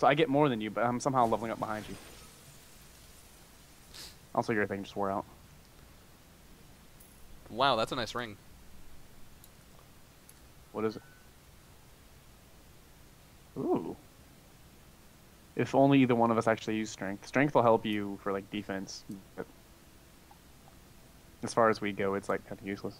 So I get more than you, but I'm somehow leveling up behind you. Also, your thing just wore out. Wow, that's a nice ring. What is it? Ooh. If only either one of us actually use strength. Strength will help you for like defense, but as far as we go, it's like kind of useless.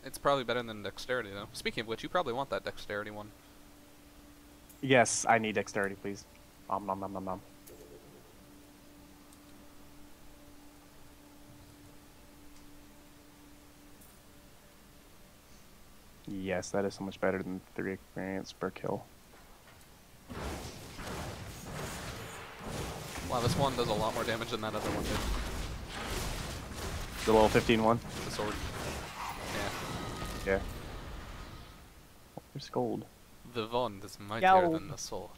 It's probably better than dexterity, though. Speaking of which, you probably want that dexterity one. Yes, I need dexterity, please. Nom nom nom nom nom. Yes, that is so much better than 3 experience per kill. Wow, this one does a lot more damage than that other one did. The level 15 one? The sword. Yeah. Yeah. There's gold. The wand is mightier than the sword.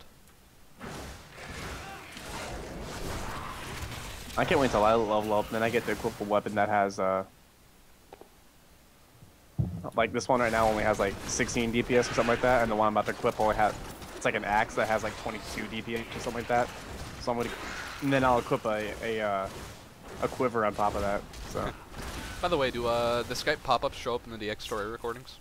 I can't wait till I level up, and then I get to equip a weapon that has, like this one right now only has like 16 DPS or something like that, and the one I'm about to equip only has, it's like an axe that has like 22 DPS or something like that. So I'm gonna, and then I'll equip a quiver on top of that. So. By the way, do the Skype pop-ups show up in the DX story recordings?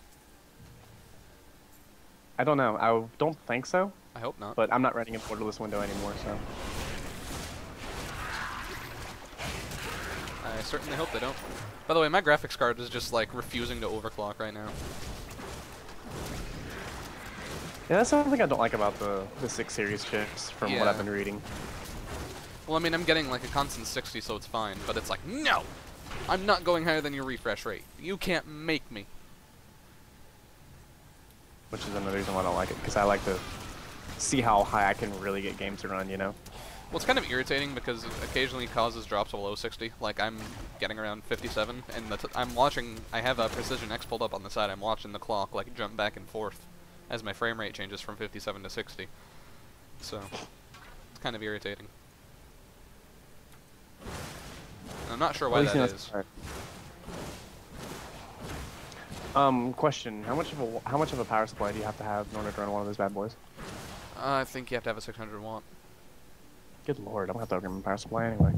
I don't know. I don't think so. I hope not. But I'm not running a borderless window anymore, so. I certainly hope they don't. By the way, my graphics card is just like refusing to overclock right now. Yeah, that's something I don't like about the 6 series chips from what I've been reading. Well, I mean, I'm getting like a constant 60, so it's fine. But it's like, no! I'm not going higher than your refresh rate. You can't make me. Which is another reason why I don't like it, because I like to see how high I can really get games to run, you know? Well, it's kind of irritating because it occasionally causes drops below 60. Like, I'm getting around 57, and I'm watching, I have a Precision X pulled up on the side. I'm watching the clock, like, jump back and forth as my frame rate changes from 57 to 60. So, it's kind of irritating. And I'm not sure why that is. Question: How much of a power supply do you have in order to run one of those bad boys? I think you have to have a 600 watt. Good lord, I'm gonna have to upgrade my power supply anyway.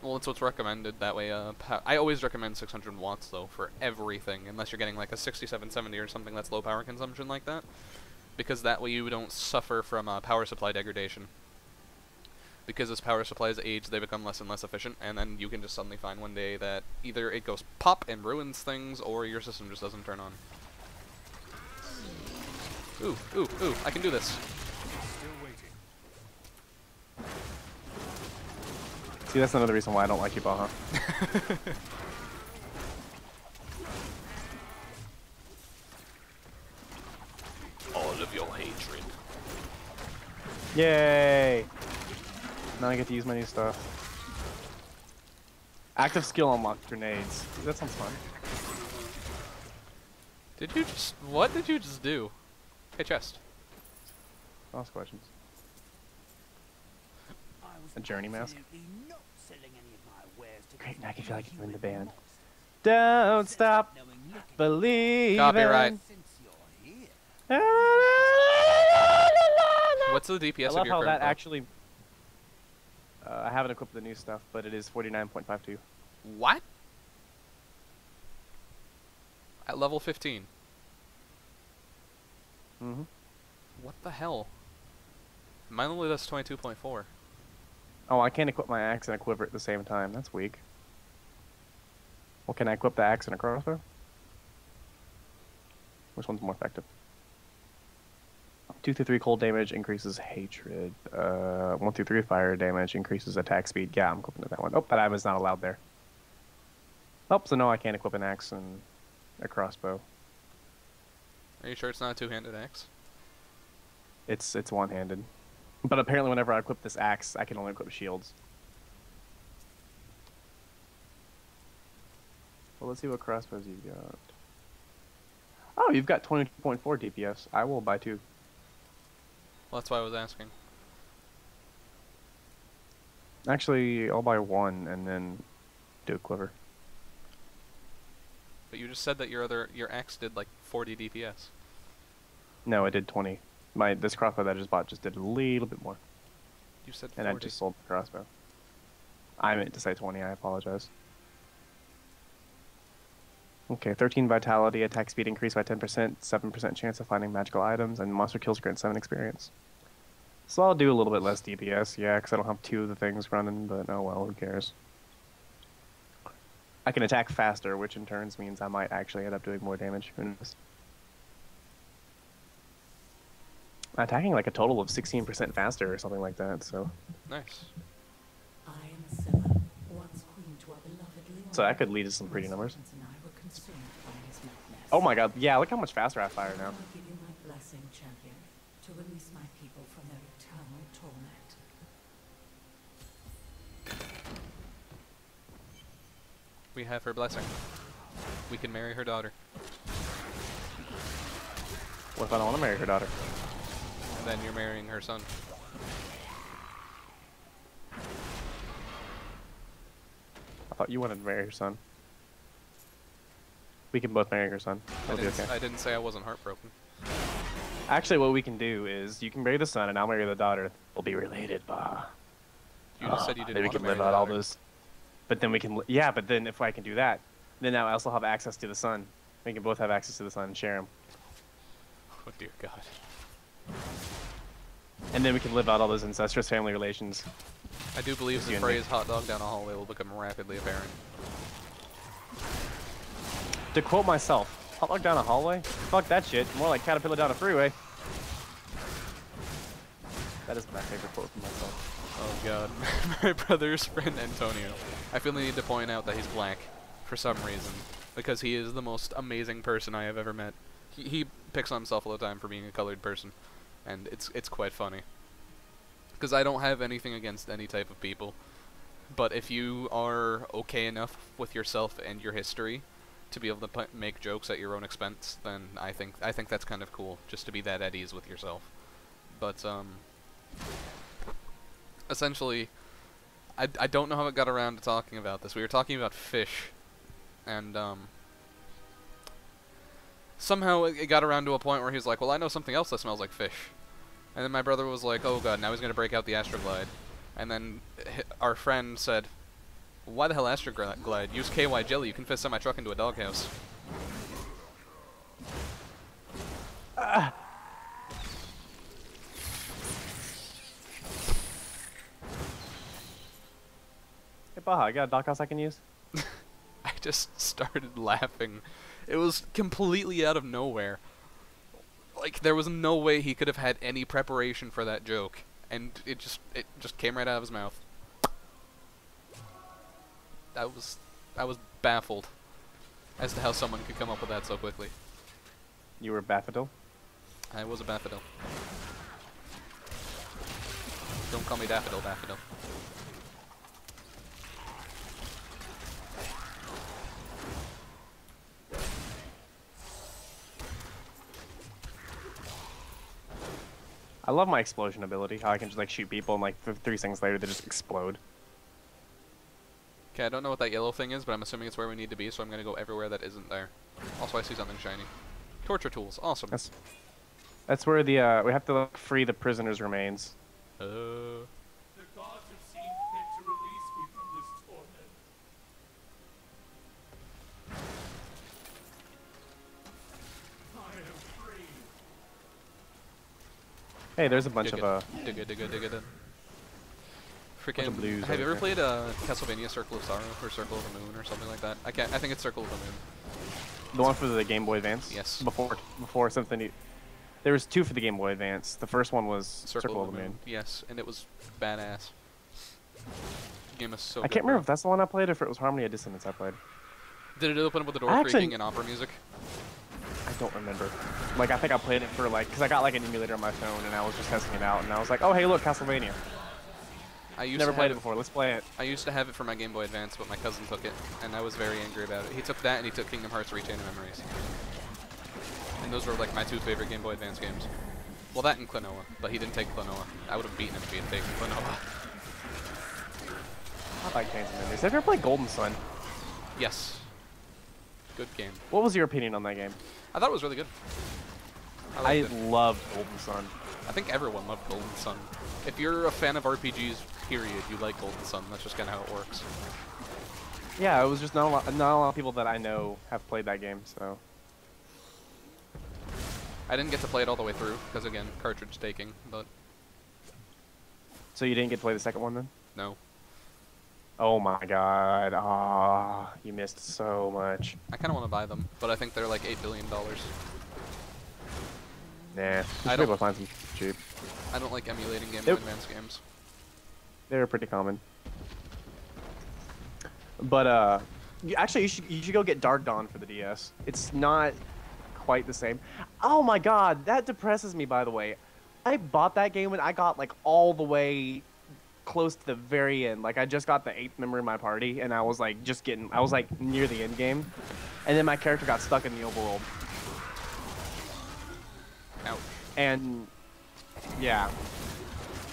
Well, it's what's recommended. That way, I always recommend 600 watts though for everything, unless you're getting like a 6770 or something that's low power consumption like that, because that way you don't suffer from power supply degradation. Because as power supplies age, they become less and less efficient, and then you can just suddenly find one day that either it goes pop and ruins things, or your system just doesn't turn on. Ooh, ooh, ooh, I can do this. See, that's another reason why I don't like you, Baha. All of your hatred. Yay! Now I get to use my new stuff. Active skill unlocked grenades. That sounds fun. Did you just... What did you just do? Hey, chest. Ask questions. A journey mask. Great, now I can feel like you're in the band. Don't stop believing. Copyright. What's the DPS I of love your how that current bow? actually... I haven't equipped the new stuff, but it is 49.52. What? At level 15? Mm-hmm. What the hell? Mine only does 22.4. Oh, I can't equip my axe and a quiver at the same time. That's weak. Well, can I equip the axe and a crossbow? Which one's more effective? 2 through 3 cold damage increases hatred. 1 through 3 fire damage increases attack speed. Yeah, I'm equipping to that one. Oh, but I was not allowed there. Oh, so no, I can't equip an axe and a crossbow. Are you sure it's not a two-handed axe? It's one-handed. But apparently whenever I equip this axe, I can only equip shields. Well, let's see what crossbows you've got. Oh, you've got 20.4 DPS. I will buy 2. Well, that's why I was asking. Actually, I'll buy 1 and then do a quiver. But you just said that your axe did like 40 DPS. No, it did 20. This crossbow that I just bought just did a little bit more. You said 40. And I just sold the crossbow. I meant to say 20, I apologize. Okay, 13 vitality, attack speed increased by 10%, 7% chance of finding magical items, and monster kills grant 7 experience. So I'll do a little bit less DPS, yeah, because I don't have 2 of the things running, but oh well, who cares. I can attack faster, which in turns means I might actually end up doing more damage. Who knows? Attacking like a total of 16% faster or something like that, so... Nice. I am a Scylla, once queen to our beloved Leon. So that could lead to some pretty numbers. And I were consumed by his madness. Oh my god, yeah, look how much faster I fire now. I give you my blessing, champion, to release my people from their eternal torment. We have her blessing. We can marry her daughter. What if I don't want to marry her daughter? And then you're marrying her son. I thought you wanted to marry her son. We can both marry her son. That'll be okay. I didn't say I wasn't heartbroken. Actually, what we can do is you can marry the son and I'll marry the daughter. We'll be related, Baha. You just said you didn't Then we want to can marry live the out all daughter. those. But then we can, yeah, but then if I can do that, then now I also have access to the son. We can both have access to the son and share him. Oh dear God. And then we can live out all those incestuous family relations. I do believe the phrase hot dog down a hallway will become rapidly apparent. To quote myself, hot dog down a hallway? Fuck that shit. More like caterpillar down a freeway. That is my favorite quote from myself. Oh God. My brother's friend Antonio. I feel the need to point out that he's black for some reason. Because he is the most amazing person I have ever met. He picks on himself all the time for being a colored person. And it's quite funny. Because I don't have anything against any type of people. But if you are okay enough with yourself and your history to be able to make jokes at your own expense, then I think that's kind of cool, just to be that at ease with yourself. But essentially, I don't know how it got around to talking about this. We were talking about fish, and somehow it got around to a point where he's like, well, I know something else that smells like fish. And then my brother was like, oh God, now he's going to break out the Astroglide. And then our friend said, why the hell Astroglide? Use KY jelly, you can fit semi-truck into a doghouse. Hey Baha, you got a doghouse I can use? I just started laughing. It was completely out of nowhere. Like, there was no way he could have had any preparation for that joke. And it just came right out of his mouth. I was baffled as to how someone could come up with that so quickly. You were Baffadil? I was a Baffadil. Don't call me Daffodil, Daffodil. I love my explosion ability, how I can just like shoot people and like 3 seconds later they just explode. Okay, I don't know what that yellow thing is, but I'm assuming it's where we need to be, so I'm gonna go everywhere that isn't there. Also, I see something shiny. Torture tools, awesome. That's where the we have to like, free the prisoner's remains. The gods have seen fit to release me from this torment. I am free. Hey, there's a bunch of Digga. Freaking. blues Have you over ever played Castlevania Circle of Sorrow or Circle of the Moon or something like that? I think it's Circle of the Moon. The one for the Game Boy Advance? Yes. Before something. There was 2 for the Game Boy Advance. The first one was Circle of the Moon. Yes, and it was badass. The game is so I can't remember if that's the one I played or if it was Harmony of Dissonance I played. Did it open up with the door Actually- creaking and opera music? I don't remember. Like, I think I played it for like, because I got like an emulator on my phone and I was just testing it out and I was like, oh hey look, Castlevania. I used Never to played have it before, let's play it. I used to have it for my Game Boy Advance, but my cousin took it, and I was very angry about it. He took that and he took Kingdom Hearts Rechain of Memories. And those were like my 2 favorite Game Boy Advance games. Well, that and Klonoa, but he didn't take Klonoa. I would have beaten him if he had taken Klonoa. I like Chains of Memories. Have you ever played Golden Sun? Yes. Good game. What was your opinion on that game? I thought it was really good. I I liked it. love Golden Sun. I think everyone loved Golden Sun. If you're a fan of RPGs, period, you like Golden Sun. That's just kind of how it works. Yeah, it was just not a lot of people that I know have played that game, so. I didn't get to play it all the way through, because again, cartridge taking, but So you didn't get to play the second one then? no. Oh my god. Ah, you missed so much. I kind of want to buy them, but I think they're like $8 billion. Nah, you should be don't- able to find some cheap. I don't like emulating Game Boy Nope. Advance games. They're pretty common. But actually, you should go get Dark Dawn for the DS. It's not quite the same. Oh my god, that depresses me. By the way, I bought that game when I got like all the way close to the very end. Like I just got the 8th member in my party, and I was like I was like near the end game, and then my character got stuck in the overworld. Ouch. And yeah.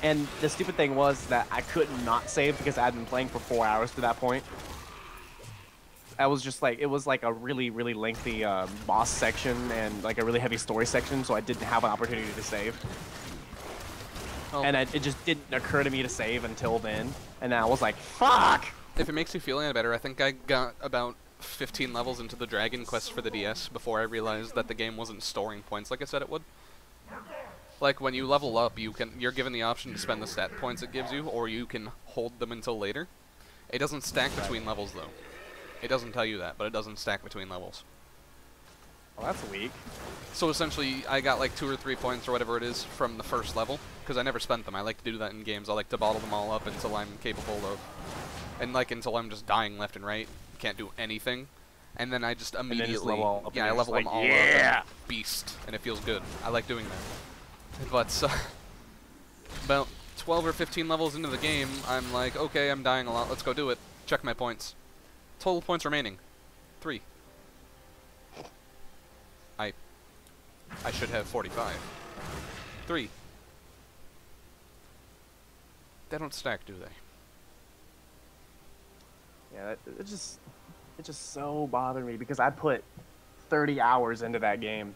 And the stupid thing was that I couldn't not save because I had been playing for 4 hours to that point. I was just like, it was like a really, really lengthy boss section and like a really heavy story section, so I didn't have an opportunity to save. Oh. And it just didn't occur to me to save until then. And I was like, fuck! If it makes you feel any better, I think I got about 15 levels into the Dragon Quest for the DS before I realized that the game wasn't storing points like I said it would. Like when you level up, you're given the option to spend the stat points it gives you, or you can hold them until later. It doesn't stack between levels though. It doesn't tell you that, but it doesn't stack between levels. Well, that's weak. So essentially, I got like 2 or 3 points or whatever it is from the first level, because I never spent them. I like to do that in games. I like to bottle them all up until I'm capable of, and like until I'm just dying left and right, can't do anything, and then I just immediately, level up and yeah, I you're level just them like, all yeah! up and beast, and it feels good. I like doing that. But about 12 or 15 levels into the game, I'm like, okay, I'm dying a lot. Let's go do it. Check my points. Total points remaining, 3. I should have 45. 3. They don't stack, do they? Yeah, it just so bothered me because I put 30 hours into that game.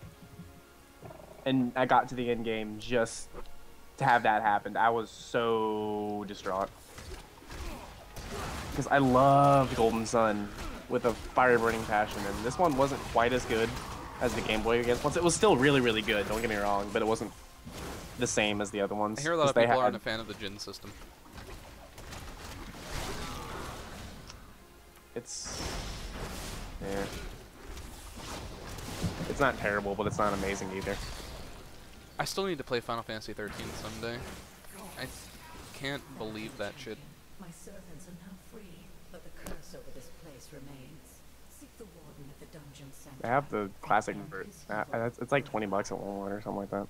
And I got to the end game just to have that happen. I was so distraught. Because I loved Golden Sun with a fire burning passion, and this one wasn't quite as good as the Game Boy Advance ones. It was still really, really good, don't get me wrong, but it wasn't the same as the other ones. I hear a lot of 'cause they people had- aren't a fan of the Jin system. It's... yeah. It's not terrible, but it's not amazing either. I still need to play Final Fantasy 13 someday. I can't believe that shit. My servants are now free, but the curse over this place remains. Seek the warden at the dungeon center. I have the classic it's like $20 at Walmart or something like that.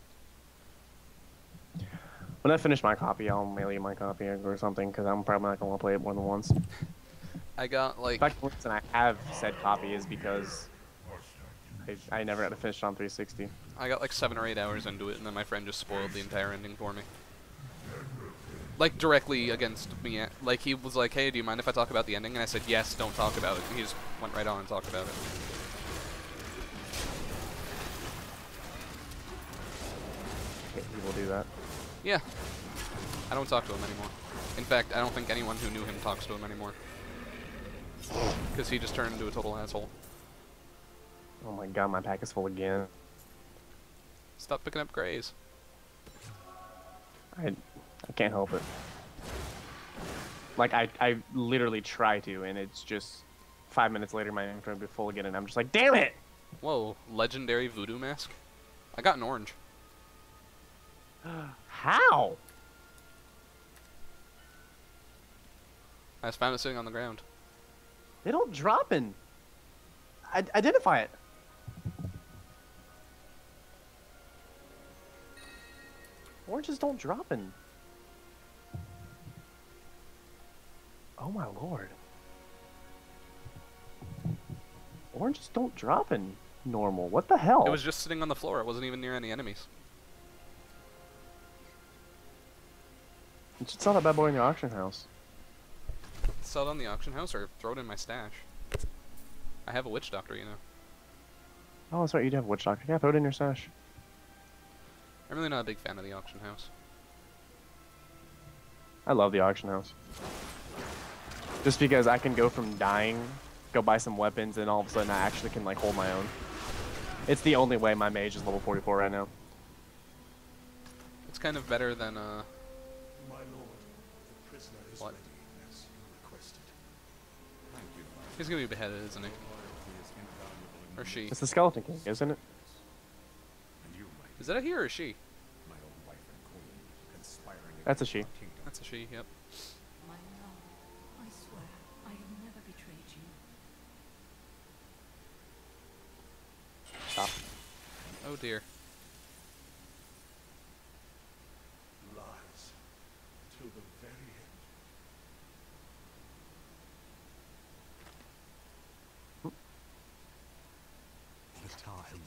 When I finish my copy, I'll mail you my copy or something, because I'm probably not going to play it more than once. I got like... In fact, the reason I have said copy is because I never had to finish it on 360. I got like 7 or 8 hours into it, and then my friend just spoiled the entire ending for me. Like, directly against me. Like, he was like, hey, do you mind if I talk about the ending? And I said, yes, don't talk about it. And he just went right on and talked about it. People do that. Yeah. I don't talk to him anymore. In fact, I don't think anyone who knew him talks to him anymore. Because he just turned into a total asshole. Oh my god, my pack is full again. Stop picking up grays. I can't help it. Like, I literally try to, and it's just 5 minutes later my inventory will be full again, and I'm just like, damn it! Whoa, legendary voodoo mask? I got an orange. How? I just found it sitting on the ground. They don't drop in. Identify it. Oranges don't drop in. Oh my lord. Oranges don't drop in normal. What the hell? It was just sitting on the floor. It wasn't even near any enemies. You should sell that bad boy in the auction house. Sell it on the auction house or throw it in my stash. I have a witch doctor, you know. Oh, that's right. You do have a witch doctor. Yeah, throw it in your stash. I'm really not a big fan of the auction house. I love the auction house. Just because I can go from dying, go buy some weapons, and all of a sudden I actually can like hold my own. It's the only way my mage is level 44 right now. It's kind of better than My lord, the prisoner is What? ready as you requested. Thank you, my he's gonna be beheaded, isn't he? lord. He is invaluable Or she? It's the Skeleton King, isn't it? and you, my Is that a he or a she? my own wife and queen, conspiring That's a against she. our kingdom. That's a she. Yep. My lord, I swear I have never betrayed you. Stop. Oh dear. Lies till the very end. The time.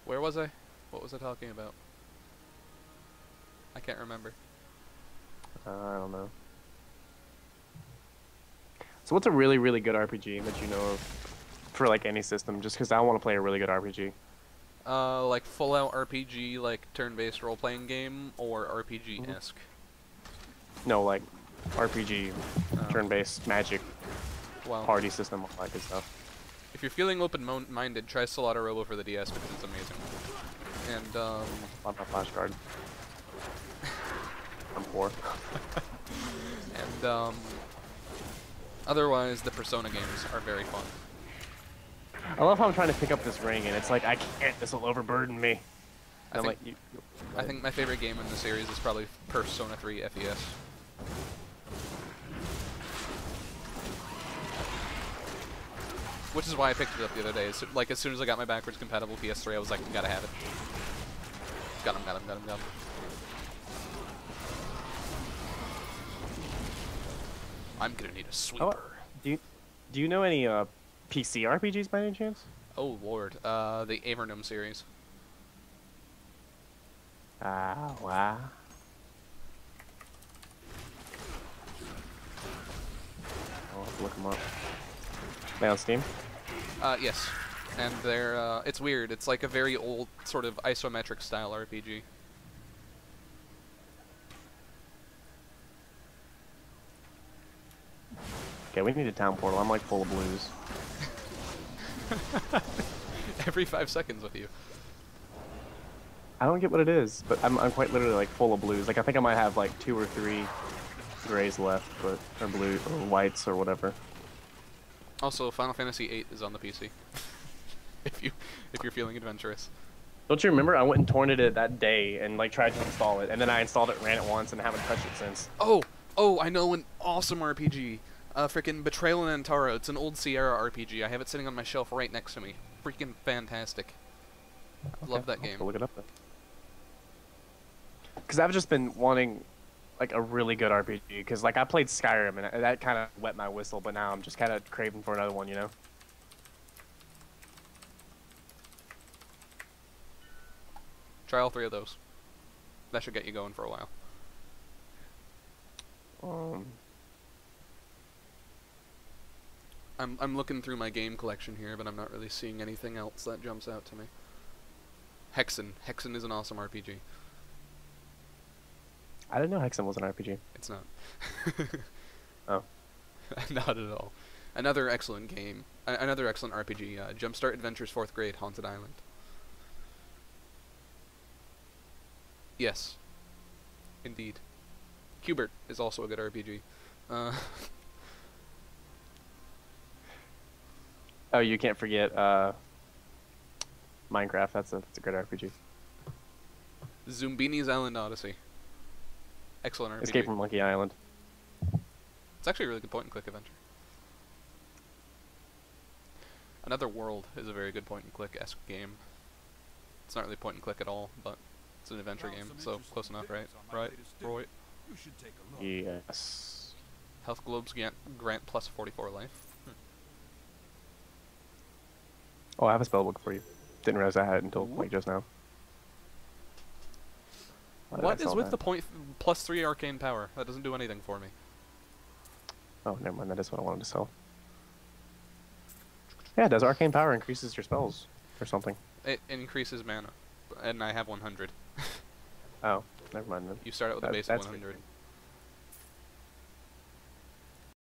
Where was I? What was I talking about? I can't remember. I don't know. So what's a really, really good RPG that you know of for like any system? Just because I want to play a really good RPG. Like full out RPG, like turn-based role-playing game, or RPG-esque. No, like RPG, Oh. turn-based magic, Well, party system, all that good stuff. if you're feeling open-minded, try Solata Robo for the DS because it's amazing. And On my flashcard. I'm poor. and otherwise, the Persona games are very fun. I love how I'm trying to pick up this ring and it's like I can't. This will overburden me. I And I'm think- like, I think my favorite game in the series is probably Persona 3 FES. Which is why I picked it up the other day. So, like, as soon as I got my backwards compatible PS3, I was like, gotta have it. Got him, got him, got him, got him. I'm gonna need a sweeper. do you know any PC RPGs by any chance? Oh lord, the Avernum series. Ah, wow. I'll have to look them up. They on Steam? Yes. And they're, it's weird. It's like a very old, sort of isometric style RPG. Okay, we need a town portal. I'm like full of blues. Every 5 seconds with you. I don't get what it is, but I'm quite literally like full of blues. Like I think I might have like 2 or 3 grays left, but or blue or whites or whatever. Also, Final Fantasy VIII is on the PC. if you're feeling adventurous. Don't you remember? I went and torrented it that day and like tried to install it, and then I installed it, ran it once, and haven't touched it since. Oh, I know an awesome RPG. Frickin' Betrayal in Antara. It's an old Sierra RPG. I have it sitting on my shelf right next to me. Freaking fantastic. Love that I'll have game. to look it up then. Because I've just been wanting like a really good RPG. Because like I played Skyrim and that kind of wet my whistle, but now I'm just kind of craving for another one, you know? Try all 3 of those. That should get you going for a while. I'm looking through my game collection here, but I'm not really seeing anything else that jumps out to me. Hexen. Hexen is an awesome RPG. I didn't know Hexen was an RPG. It's not. Oh. Not at all. Another excellent game. Another excellent RPG. Jumpstart Adventures 4th Grade, Haunted Island. Yes. Indeed. Qbert is also a good RPG. Oh, you can't forget Minecraft. That's a great RPG. Zumbini's Island Odyssey. Excellent RPG. Escape from Monkey Island. It's actually a really good point-and-click adventure. Another World is a very good point-and-click-esque game. It's not really point-and-click at all, but it's an adventure game, so close enough, right? Right, Roy? You should take a look. Yes. Health globes grant plus 44 life. Oh, I have a spell book for you. Didn't realize I had it until like just now. Why did I What is sell with that? the plus 3 arcane power? That doesn't do anything for me. Oh, never mind. That is what I wanted to sell. Yeah, does arcane power increases your spells or something? It increases mana, and I have 100. Oh, never mind then. You start out with a base of That's 100.